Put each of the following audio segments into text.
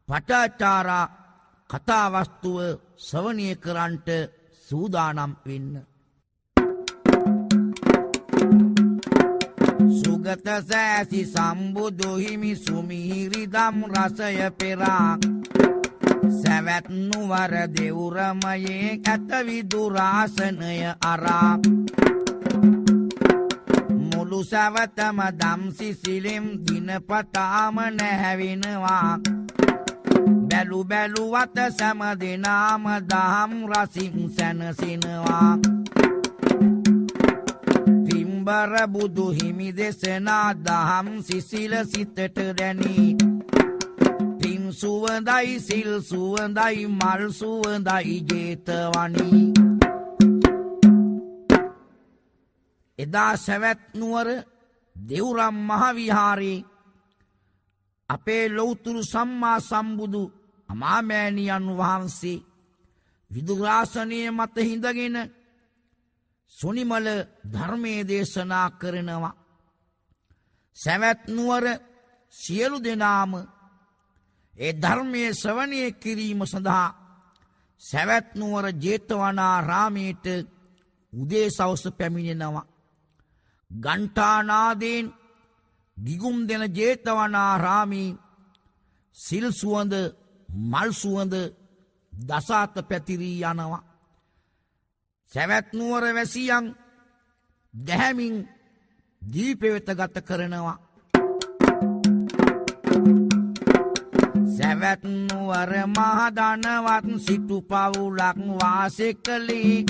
පටාචාරා කතාවස්තුව ශ්‍රවණය කරන්ට සූදානම් වෙන්න. සුගත සෑසි සම්බුදු හිමි සුමිහිරිදම් රසය පෙරා සැවැත් නුවර දෙවුරමයේ ඇත විදුරාසනය අරා මුළු සැවතම දම් සිසිලෙම් දිනපතාම නැහැවෙනවා බැලු බැලුවත සැම දෙනාම දහම් රසින් සැනසෙනවා පිම්බර බුදු හිමි දෙසනා දහම් සිසිල සිතට දැනී පින් සුවඳයි සිල් සුවඳයි මල් සුවඳයි ජේතවනී එදා සැවැත් නුවර දෙවුරම් මහවිහාරයේ අපේ ලෞතුරු සම්මා සම්බුදු අමාමෑණියන් වහන්සේ විදුරාසනය මත හිඳගෙන සොනිමල ධර්මයේ දේශනා කරනවා. සැවැත් නුවර සියලු දෙනාම ඒ ධර්මයේ ශ්‍රවණය කිරීම සඳහා සැවැත් නුවර ජේතවනාරාමයට උදේ සවස පැමිණෙනවා. ගණ්ඨානාදයෙන් ගිගුම් දෙන ජේතවනාරාමී සිල් සුවඳ මල් සුවඳ දසාත පැතිරී යනවා. සැවැත් නුවර වැසියන් දැහැමින් දීපෙවෙත ගත කරනවා. සැවැත් නුවර මහදනවත් සිටු පවුලක් වාසය කළේ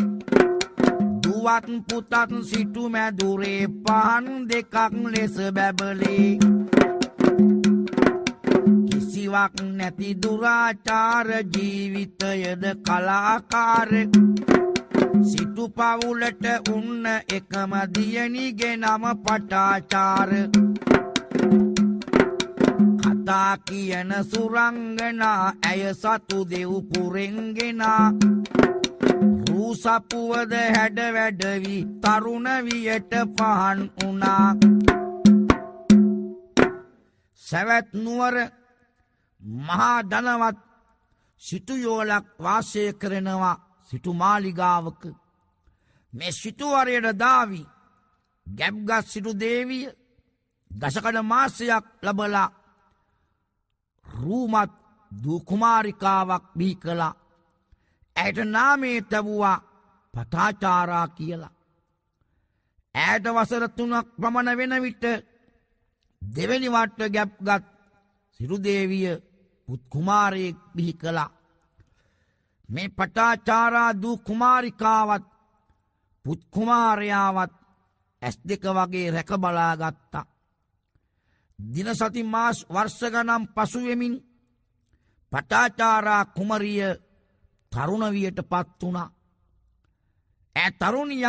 දුවත් පුතත් සිටු මැදුරේ පහන් දෙකක් ලෙස බැබලේ කිසිවක් නැති දුරාචාර ජීවිතයද කලාකාර සිටු පවුලට උන්න එකම දියණිගේ නම පටාචාර කතා කියන සුරංගනා ඇය සතු දෙව් පුරෙන්ගෙනා රූසපුවද හැඩ වැඩවි තරුණ වියට පහන් වුණා. සැවැත් නුවර මහා ධනවත් සිටු යෝලක් වාසය කරනවා සිටු මාලිගාවක. මේ සිටුවරයට දාවි ගැබ්ගත් සිටු දේවිය දශකඩ මාසයක් ලබලා රූමත් දූ කුමාරිකාවක් බිහි කළා. ඇයට නාමේ තැබුවා පටාචාරා කියලා. ඇයට වසර 3ක් පමණ වෙන විට දෙවැනි වට ගැබ්ගත් සිටු දේවිය පුත් කුමාරයෙක් බිහි කළා. මේ පටාචාරා දූ කුමාරිකාවත් පුත් කුමාරයාවත් ඇස් දෙක වගේ රැක බලා ගත්තා. දින සති මාස් වර්ෂ ගණන් පසු වෙමින් පටාචාරා කුමරිය තරුණ වියට පත් වුණා. තරුණිය